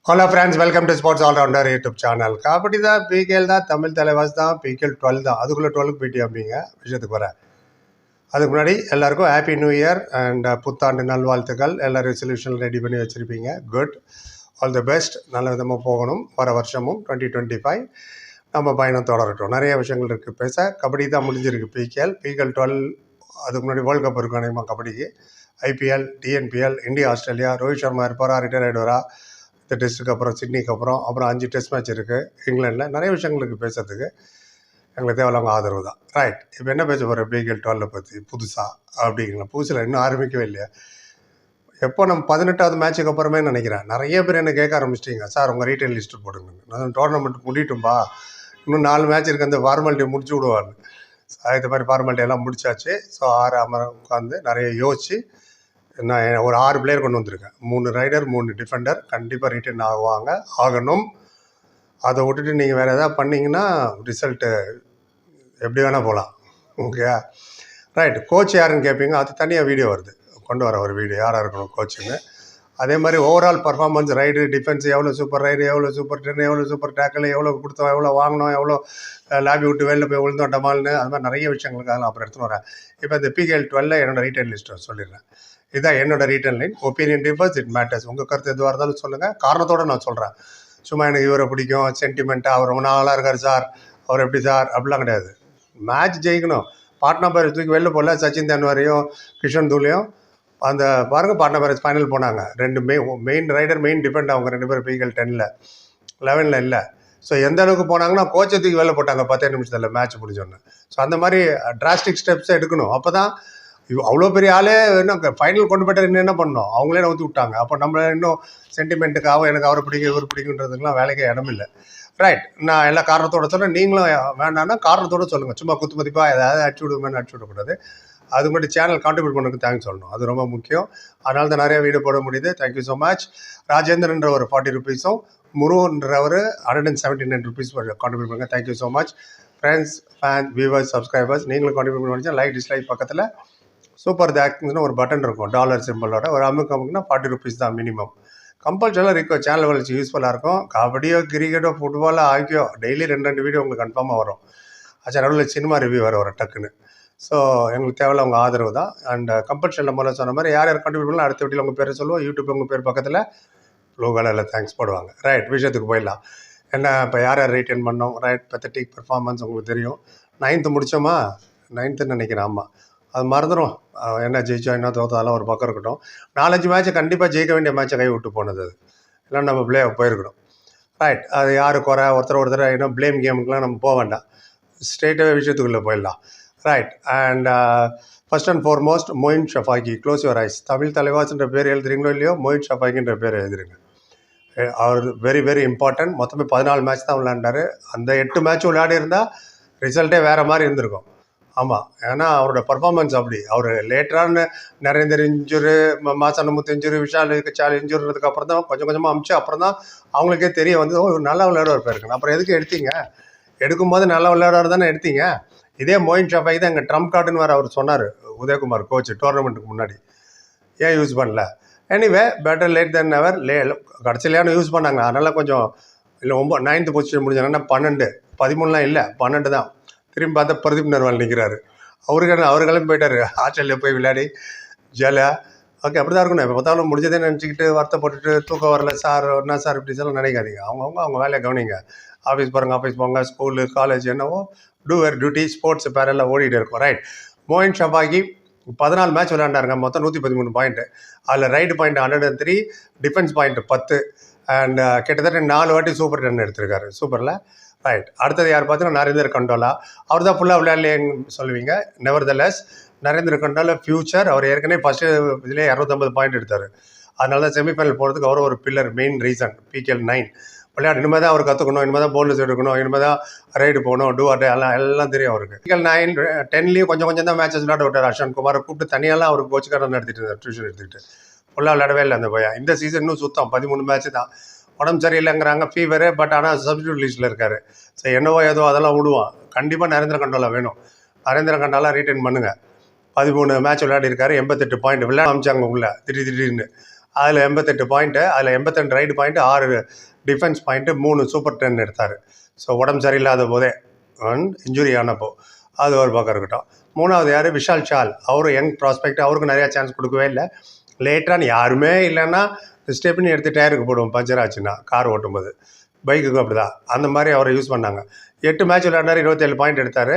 Hello friends, welcome to sports all rounder YouTube channel. Kabaddi தான், PKL தான், தமிழ் தலைவாஸ் தான், பிகேஎல் 12 தான். அதுக்குள்ளே 12 போயிட்டு அப்படிங்க விஷயத்துக்கு வரேன். அதுக்கு முன்னாடி எல்லாருக்கும் ஹாப்பி நியூ இயர் அண்ட் புத்தாண்டு நல்வாழ்த்துக்கள். எல்லோரும் ரெசல்யூஷன் ரெடி பண்ணி வச்சுருப்பீங்க. Good, all the best. நல்ல விதமாக போகணும். வர வருஷமும் 2025 நம்ம பயணம் தொடரட்டும். நிறைய விஷயங்கள் இருக்குது பேச. கபடி தான் முடிஞ்சிருக்கு. பிகேஎல் 12. அதுக்கு முன்னாடி வேர்ல்டு கப் இருக்கும் அநேகமாக கபடிக்கு. IPL, TNPL, India Australia, Rohit Sharma இருப்பாரா, ரிட்டையர் ஆகிடுவாரா, இந்த டெஸ்ட்டுக்கு அப்புறம் சிட்னிக்கு அப்புறம் 5 டெஸ்ட் மேட்ச் இருக்குது இங்கிலாண்டில். நிறைய விஷயங்களுக்கு பேசுறதுக்கு எங்களுக்கு தேவையில்லாம ஆதரவு தான். ரைட், இப்போ என்ன பேச போகிற பிகேஎல் 12 பற்றி புதுசாக அப்படிங்களா? புதுசில் இன்னும் ஆரம்பிக்கவே இல்லையா? எப்போ நம்ம 18வது மேட்சுக்கு அப்புறமே நினைக்கிறேன் நிறைய பேர் என்ன கேட்க ஆரம்பிச்சிட்டிங்க, சார் உங்கள் ரீட்டைல் லிஸ்ட்டு போடுங்க, நான் டோர்னமெண்ட் முடிட்டும்பா, இன்னும் 4 மேட்ச் இருக்குது, அந்த ஃபார்மாலிட்டி முடிச்சு விடுவான்னு. இது மாதிரி ஃபார்மாலிட்டி எல்லாம் முடிச்சாச்சு. ஸோ 6 அமரம் உட்காந்து நிறைய யோசிச்சு நான் ஒரு 6 பிளேயர் கொண்டு வந்திருக்கேன். 3 ரைடர், 3 டிஃபெண்டர். கண்டிப்பாக ரிட்டர்ன் ஆகணும். அதை விட்டுட்டு நீங்கள் வேறு எதாவது பண்ணிங்கன்னா ரிசல்ட்டு எப்படி வேணால் போகலாம். Okay, right. கோச் யாருன்னு கேட்பீங்க, அது தனியாக வீடியோ வருது, கொண்டு வர ஒரு வீடியோ யாராக இருக்கணும் கோச்சுன்னு. அதே மாதிரி ஓவரால் பர்ஃபார்மன்ஸ், ரைடு, டிஃபென்ஸ், எவ்வளோ சூப்பர் ரைடு, எவ்வளோ சூப்பர் டென், எவ்வளோ சூப்பர் டேக்கிள், எவ்வளோ கொடுத்தோம், எவ்வளோ வாங்கினோம், எவ்வளோ லாபி விட்டு வெளில போய் விழுந்தோம் டமால்னு, அது மாதிரி நிறைய விஷயங்களுக்காக நான் அப்புறம் எடுத்துன்னு வரேன். இப்போ இந்த பிகேஎல் 12 என்னோடய ரீட்டைல் லிஸ்ட்டை சொல்லிடுறேன். இதுதான் என்னோட retail line. Opinion differs, it matters. உங்கள் கருத்து எதுவாக இருந்தாலும் சொல்லுங்கள், காரணத்தோடு நான் சொல்கிறேன். சும்மா எனக்கு இவரை பிடிக்கும், சென்டிமெண்ட்டாக அவர் ரொம்ப நாளாக இருக்கார் சார், அவர் எப்படி சார் அப்படிலாம் கிடையாது. மேட்ச் ஜெயிக்கணும். பாட்னா பைரேட்ஸ் தூக்கி வெளில போடல, சச்சின் தென்வாரையும் கிஷன் தூளையும். அந்த பாருங்கள், பாட்னா பைரேட்ஸ் ஃபைனல் போனாங்க. 2 மெயின் ரைடர், மெயின் டிஃபெண்ட் அவங்க 2 பேர் பிகேஎல் 10ல், 11ல் இல்லை. ஸோ எந்த அளவுக்கு போனாங்கன்னா கோச்சை தூக்கி வெளில போட்டாங்க 10 நிமிஷத்தில் மேட்ச் முடிஞ்சோன்னு. ஸோ அந்த மாதிரி டிராஸ்டிக் ஸ்டெப்ஸ் எடுக்கணும். அப்போ தான் அவ்வளோ பெரிய ஆளே இன்னும் ஃபைனல் கொண்டு போய்ட்டு இன்னும் என்ன பண்ணோம், அவங்களே நவுத்தி விட்டாங்க. அப்போ நம்மள இன்னும் சென்டிமெண்ட்டுக்காக எனக்கு அவரை பிடிக்கும் இவர் பிடிக்குன்றதுக்கெலாம் வேலைக்கே இடமில்லை. ரைட், நான் எல்லா காரணத்தோடு சொல்கிறேன். நீங்களும் வேண்டாம்னா காரணத்தோடு சொல்லுங்கள். சும்மா குத்து மதிப்பாக ஏதாவது அடிச்சு விடுவேன்னு அடிச்சு விடக்கூடாது. அது மட்டும் சேனல் கான்ட்ரிபியூட் பண்ணுறதுக்கு தேங்க்ஸ் சொல்லணும், அது ரொம்ப முக்கியம். அதனால தான் நிறைய வீடியோ போட முடியுது. Thank you so much. ராஜேந்திரன்ற ஒரு 40 ருபீஸும், முருகன்றவர் 179 ருபீஸ் கான்ட்ரிபியூட் பண்ணுங்கள். Thank you so much. Friends, fans, viewers, subscribers, நீங்களும் கான்ட்ரிபியூட் பண்ணிச்சா லைக் டிஸ்லைக் பக்கத்தில் சூப்பர் தேங்க்ஸ்னு ஒரு பட்டன் இருக்கும் டாலர் சிம்பிளோட. ஒரு அமுக்குனா 40 ருபீஸ் தான் மினிமம். கம்பல்சரியாக இருக்கும். சேனல் வளர்ச்சி யூஸ்ஃபுல்லாக இருக்கும். கபடியோ, கிரிக்கெட்டோ, ஃபுட்பாலோ, ஹாக்கியோ டெய்லி 2 வீடியோ உங்களுக்கு கன்ஃபார்மாக வரும். நடுவில் சினிமா ரிவ்யூ வர டக்குன்னு. ஸோ எங்களுக்கு தேவையில்ல உங்கள் ஆதரவு தான். அண்ட் கம்பல்சரியில் முதல்ல சொன்ன மாதிரி யார் கான்ட்ரிபியூட் பண்ணலாம், அடுத்த வீட்டில் உங்கள் பேரை சொல்லுவோம். யூடியூப் உங்கள் பேர் பக்கத்தில் லோகாலில் தேங்க்ஸ் போடுவாங்க. ரைட், விஷயத்துக்கு போயிடலாம். என்ன இப்போ யார் ரீட்டைன் பண்ணோம்? ரைட், பெத்தட்டிக் பர்ஃபார்மன்ஸ் உங்களுக்கு தெரியும். 9th முடித்தோமா? 9th நினைக்கிறேன். ஆமாம், அது மறந்துடும். என்ன ஜெயிச்சோம் என்ன தோத்தாலும் ஒரு பக்கம் இருக்கட்டும். 4-5 மேட்ச்சை கண்டிப்பாக ஜெயிக்க வேண்டிய மேட்ச்சை கை விட்டு போனது. அது இல்லைன்னா நம்ம பிளே போயிருக்கணும். ரைட், அது யார் குறை, ஒருத்தர் இன்னும் ப்ளேம் கேமுக்கெலாம் நம்ம போக வேண்டாம். ஸ்ட்ரெயிட்டாகவே விஷயத்துக்குள்ளே போயிடலாம். Right, and first and foremost Moin Shafaghi, close your eyes. Tamil தலைவாஸ்ன்ற பேர் எழுதுறீங்களோ இல்லையோ, மொயின் ஷஃபாக்கின்ற பேர் எழுதுறீங்க. அவர் வெரி வெரி இம்பார்ட்டன்ட். மொத்தமே 14 மேட்ச் தான் விளையாண்டார். அந்த 8 மேட்ச் விளையாடி இருந்தால் ரிசல்ட்டே வேறு மாதிரி இருந்திருக்கும். ஆமாம், ஏன்னா அவரோட பர்ஃபார்மன்ஸ் அப்படி. அவர் லேட்டரான நரேந்தர் இன்ஜுரி, மாசனமுத்து இன்ஜுரி, விஷால் சால் இன்ஜுரினதுக்கு அப்புறம் தான் கொஞ்சம் கொஞ்சமாக அமிச்சு அப்புறம் தான் அவங்களுக்கே தெரிய வந்து இவர் நல்லா விளையாடுவார் பேருக்குன்னு. அப்புறம் எதுக்கு எடுத்தீங்க? எடுக்கும்போது நல்லா விளையாடுவார் தானே எடுத்தீங்க. இதே மொயின் ஷஃபாக்கி தான் எங்கள் ட்ரம்ப் கார்டுன்னு வேறு அவர் சொன்னார், உதயகுமார் கோச், டோர்னமெண்ட்டுக்கு முன்னாடி. ஏன் யூஸ் பண்ணல? எனிவே, பெட்டர் லேட் தென் நெவர். கடைசியிலேயான யூஸ் பண்ணாங்க. அதனால் கொஞ்சம் இல்லை 9th பொசிஷன் முடிஞ்சாங்கன்னா 12, 13லாம் இல்லை, 12 தான். திரும்பி பார்த்தா பிரதீப் நர்வால் நிற்கிறாரு. அவர் கிளம்பி போயிட்டார் ஆஸ்திரேலியா போய் விளையாடி ஜாலியாக. ஓகே, அப்படி தான் இருக்கணும். இப்போ பார்த்தாலும் முடிஞ்சதே நினச்சிக்கிட்டு வருத்தப்பட்டுட்டு தூக்கம் வரல சார், என்ன சார் இப்படி சொல்லலாம் நினைக்காதீங்க. அவங்க வேலையை கவனிங்க. ஆஃபீஸ் பாருங்கள், ஆஃபீஸ் போங்க, ஸ்கூலு, காலேஜ் என்னவோ டூ வேர் டியூட்டி, ஸ்போர்ட்ஸ் பேரெல்லாம் ஓடிட்டு இருக்கும். ரைட், மொயின் ஷஃபாக்கி 14 மேட்ச் விளையாண்டாருங்க. மொத்தம் 113 பாயிண்ட்டு. அதில் raid point 103, defence point 10, and கிட்டத்தட்ட 4 வாட்டி சூப்பர் 10 எடுத்திருக்காரு. சூப்பரில். ரைட், அடுத்தது யார் பார்த்தீங்கன்னா நரேந்தர் கண்டோலா. அவர் தான் ஃபுல்லாக விளையாடலேன்னு சொல்லுவீங்க. Nevertheless, Narender Kandola future. அவர் ஏற்கனவே ஃபஸ்ட்டு இதிலே 250 பாயிண்ட் எடுத்தார். அதனால தான் செமிஃபைனல் போகிறதுக்கு அவர் ஒரு பில்லர், மெயின் ரீசன். பிகேஎல் 9 விளையாடு. இனிமேல் தான் அவர் கற்றுக்கணும், இனிமேல் தான் போனஸ் எடுக்கணும், இனிமேல் தான் ரைடு போகணும், டூ ஆர் எல்லாம் தெரியும் அவருக்கு. பிகேஎல் 9, 10லேயும் கொஞ்சம் தான் மேட்சஸ் விளையாட விட்டார். அஸ்வன் குமாரை கூப்பிட்டு தனியாலாம் அவருக்கு கோச்சுக்காரன் நடத்திட்டு இருந்தார், டியூஷன் எடுத்துக்கிட்டு. ஃபுல்லாக விளையாடவே இல்லை அந்த பையன். இந்த சீசன் இன்னும் சுத்தம் 13 மேட்ச்சு தான். உடம்பு சரியில்லைங்கிறாங்க, ஃபீவரு. பட் ஆனால் சப்ஸ்டியூட் லிஸ்ட்டில் இருக்கார். ஸோ என்னவோ ஏதோ அதெல்லாம் விடுவான். கண்டிப்பாக நரேந்திர கண்டோலா வேணும். நரேந்திர கண்டோலா ரீட்டைன் பண்ணுங்கள். 13 மேட்ச் விளையாடி இருக்காரு, 88 பாயிண்ட். விளையாட அமைச்சாங்க உள்ள திடீர்னு. அதில் 88 பாயிண்ட்டு, அதில் 82 raid point, 6 defence point, 3 super 10 எடுத்தார். ஸோ உடம்பு சரியில்லாத போதே இன்ஜுரி ஆனப்போ அது ஒரு பக்கம் இருக்கட்டும். மூணாவது யார்? விஷால் சால். அவரும் யங் ப்ராஸ்பெக்ட், அவருக்கு நிறையா சான்ஸ் கொடுக்கவே இல்லை. லேட்டரான யாருமே இல்லைன்னா ஸ்டெப்னி எடுத்து டயருக்கு போடுவோம் பஞ்சர் ஆச்சுன்னா கார் ஓட்டும்போது. பைக்குக்கும் அப்படி தான். அந்த மாதிரி அவரை யூஸ் பண்ணாங்க. 8 மேட்ச் விளையாடினார், 27 பாயிண்ட் எடுத்தார்.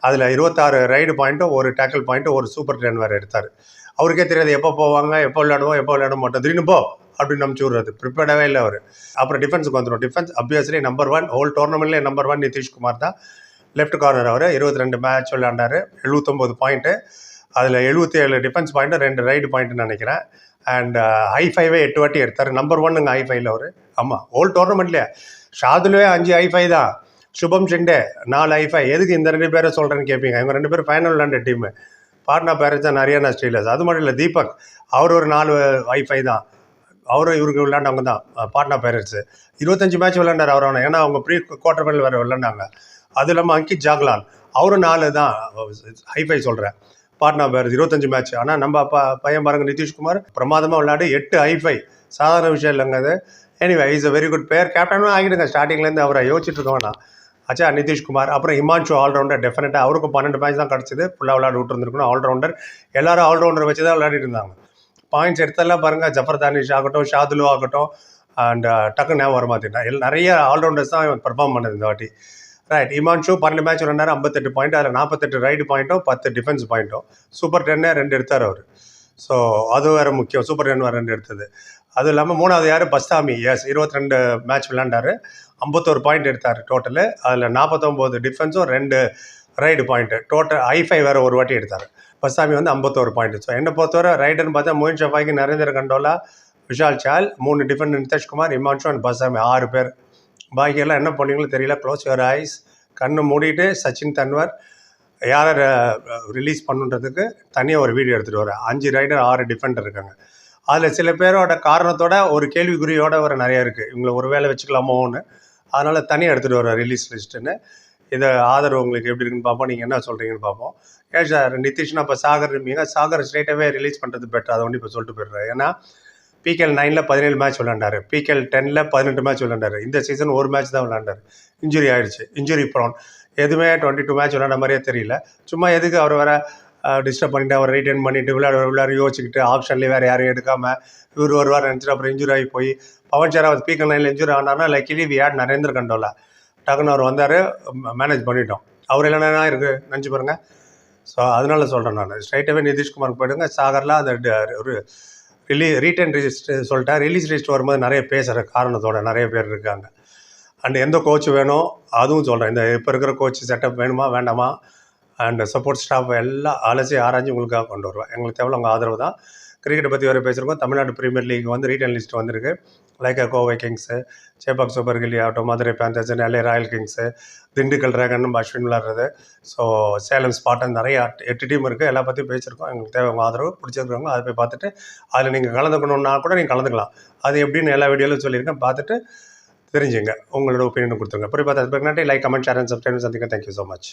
அதில் 26 ரைடு பாயிண்ட்டும், ஒரு டேக்கிள் பாயிண்ட்டும், ஒரு சூப்பர் 10 வேறு எடுத்தார். அவருக்கே தெரியாது எப்போ போவாங்க, எப்போ விளையாட மாட்டோம், திடீர்னு போ அப்படின்னு நம்பிச்சு விடுறது. ப்ரிப்பேர்டாகவே இல்லை அவர். அப்புறம் டிஃபென்ஸுக்கு வந்துடும். டிஃபென்ஸ் அப்வியஸ்லி நம்பர் 1, ஹோல் டோர்னமெண்ட்லேயே நம்பர் 1 நிதிஷ்குமார் தான். லெஃப்ட் கார்னர் அவர் 22 மேட்ச் விளையாண்டார், 79 பாயிண்ட்டு. அதில் 77 டிஃபென்ஸ் பாயிண்ட்டு, 2 ரைடு பாயிண்ட்டுன்னு நினைக்கிறேன். அண்ட் ஹை-5வே 8 வாட்டி எடுத்தார். நம்பர் 1ங்க ஹை-5ல அவர். ஆமாம், ஹோல் டோர்னமெண்ட்லேயே. ஷாதுலே 5 ஹை-5 தான். சுபம் ஷிண்டே 4 ஹை-5. எதுக்கு இந்த 2 பேரை சொல்கிறேன்னு கேட்பீங்க. இவங்க 2 பேரும் ஃபைனல் விளையாண்ட டீமு. பாட்னா பேரண்ட்ஸ் தான், ஹரியானா ஸ்டீலர்ஸ். அது மட்டும் இல்லை, தீபக் அவர் ஒரு 4 ஹை-5 தான். அவரும் இவருக்கு விளையாண்டவங்க தான், பாட்னா பேரண்ட்ஸு. 25 மேட்ச் விளையாண்டார் அவரான. ஏன்னா அவங்க ப்ரீ குவார்டர் ஃபைனல் வேறு விளையாண்டாங்க. அது இல்லாமல் அங்கித் ஜாக்லான் அவரும் 4 தான் ஹை-5 சொல்கிறேன். Patna parents 25 match. ஆனால் நம்ம பையன் பாருங்க நிதிஷ்குமார் பிரமாதமாக விளையாடு 8 ஹை-5. சாதாரண விஷயம் இல்லைங்க அது. Anyway is a very good player. கேப்டனும் ஆகிடுங்க ஸ்டார்டிங்லேருந்து. அவரை யோசிச்சுட்டு இருக்கோம் நான். ஆச்சா, நிதிஷ்குமார். அப்புறம் ஹிமான்ஷு ஆல்ரவுண்டர். டெஃபினட்டாக அவருக்கும் 12 மேட்ச் தான் கிடச்சிது. ஃபுல்லாக விளையாட விட்டுருந்துருக்கணும். ஆல்ரவுண்டர். எல்லாரும் ஆல்ரவுண்டர் வச்சு தான் விளையாடிட்டு இருந்தாங்க. பாயிண்ட்ஸ் எடுத்தெல்லாம் பாருங்கள், ஜஃபர் தானிஷ் ஆகட்டும், ஷாதுலு ஆகட்டும், அண்ட் டக்கு ஞாபகம் வர மாட்டேன். நிறைய ஆல்ரவுண்டர்ஸ் தான் பெர்ஃபார்ம் பண்ணது இந்த வாட்டி. ரைட். ஹிமான்ஷு 12 மேட்ச் விளையாண்டார், 58 பாயிண்ட். அதில் 48 ரைடு பாயிண்ட்டும், 10 டிஃபென்ஸ் பாயிண்ட்டும். சூப்பர் 10 2 எடுத்தார் அவர். ஸோ அது வேறு முக்கியம். சூப்பர் 10 வேறு 2 எடுத்தது. அது இல்லாமல் மூணாவது யார்? பஸ்தாமி. 22 மேட்ச் விளையாண்டார், 51 பாயிண்ட் எடுத்தார் டோட்டலு. அதில் 49 டிஃபென்ஸும், 2 ரைடு பாயிண்ட்டு. டோட்டல் ஹை-5 வேறு ஒரு வாட்டி எடுத்தார். பஸ்தாமி 51 பாயிண்ட். ஸோ என்னை பொறுத்தவரை ரைடுன்னு பார்த்தா மோயின் ஷஃபாய்க்கு, நரேந்திர கண்டோலா, விஷால் சால், 3 டிஃபெண்ட் நிதிஷ்குமார், ஹிமான்ஷு அண்ட் பஸ்தாமி, 6 பேர். பாக்கியெல்லாம் என்ன பண்ணீங்களோ தெரியல. Close your ice. கண்ணு மூடிட்டு சச்சின் தன்வர் யாரை ரிலீஸ் பண்ணுன்றதுக்கு தனியாக ஒரு வீடியோ எடுத்துகிட்டு வரேன். 5 ரைடர் 6 டிஃபெண்டர் இருக்காங்க. அதில் சில பேரோட காரணத்தோட ஒரு கேள்விக்குறியோட வர நிறையா இருக்குது. இவங்களை ஒரு வேலை வச்சுக்கலாமோன்னு. அதனால் தனியாக எடுத்துகிட்டு வரேன் ரிலீஸ் லிஸ்ட்டுன்னு. இதை ஆதரவு உங்களுக்கு எப்படி இருக்குன்னு பார்ப்போம். நீங்கள் என்ன சொல்கிறீங்கன்னு பார்ப்போம். ஏன் சார் நிதிஷ்னா இப்போ சாகர் இருப்பீங்க. சாகர் ஸ்ட்ரெயிட்டாகவே ரிலீஸ் பண்ணுறது பெட்டர். அதை ஒன்று இப்போ சொல்லிட்டு போயிடுறேன். ஏன்னா பிகேஎல் 9ல் 17 மேட்ச் விளையாண்டார், பிகேஎல் 10ல் 18 மேட்ச் விளையாண்டார். இந்த சீசன் ஒரு மேட்ச் தான் விளையாண்டார். இன்ஜுரி ஆகிடுச்சு, இன்ஜுரி ப்ரோன். எதுவுமே 22 மேட்ச் விளையாட மாதிரியே தெரியல. சும்மா எதுக்கு அவர் வேறு டிஸ்டர்ப் பண்ணிவிட்டு அவர் ரிட்டைன் பண்ணிவிட்டு விளையாட யோசிச்சுக்கிட்டு ஆப்ஷன்லேயே வேறு யாரையும் எடுக்காமல் இவர் வருவார் நினச்சிட்டு அப்புறம் இன்ஜுரி ஆகி போய் பவன் ஷராவத் பிகேஎல் 9ல் இன்ஜுரி ஆனார்னா likely we had Narendra Kandola. டக்குன்னு அவர் வந்தார், மேனேஜ் பண்ணிட்டோம். அவர் இல்லைன்னா இருக்குது நினச்சி பாருங்கள். ஸோ அதனால சொல்கிறேன் நான். ஸ்ட்ரைட்டாகவே நிதிஷ்குமாருக்கு போய்டுங்க. சாகர்லாம் அந்த ஒரு ரீட்டன் லிஸ்ட் சொல்லிட்டேன். ரிலீஸ் லிஸ்ட் வரும்போது நிறைய பேசுகிற காரணத்தோட நிறைய பேர் இருக்காங்க. அண்ட் எந்த கோச் வேணும் அதுவும் சொல்கிறேன். இந்த இப்போ இருக்கிற கோச் செட்டப் வேணுமா வேண்டாமா, அண்ட் சப்போர்ட் ஸ்டாஃப் எல்லாம் அலசி ஆராய்ச்சி உங்களுக்காக கொண்டு வருவேன். எங்களுக்கு தேவை உங்கள் ஆதரவு தான். கிரிக்கெட்டை பற்றி வேறு பேசுகிறோம். தமிழ்நாடு ப்ரீமியர் லீக் வந்து ரீட்டன் லிஸ்ட் வந்திருக்கு. Like Kovai kings, Chepauk super Gilli ஆகட்டும், Madurai panthers, LA royal kings, Dindigul dragon, Ashwin விளாட்றது, ஸோ சேலம் ஸ்பாட்டன், நிறைய 8 டீம் இருக்குது. எல்லா பற்றியும் பேசியிருக்கோம். எங்களுக்கு தேவை உங்கள் ஆதரவு. பிடிச்சிருக்கிறவங்க அதை போய் பார்த்துட்டு அதில் நீங்கள் கலந்துக்கணுன்னா கூட நீங்கள் கலந்துக்கலாம். அது எப்படின்னு எல்லா வீடியோவிலும் சொல்லியிருக்கேன். பார்த்துட்டு தெரிஞ்சுங்க, உங்களோட ஒப்பீனியன் கொடுத்துருங்க. புரிய பார்த்து நன்றி. Like, comment, share and subscribe. சந்திங்க. Thank you so much.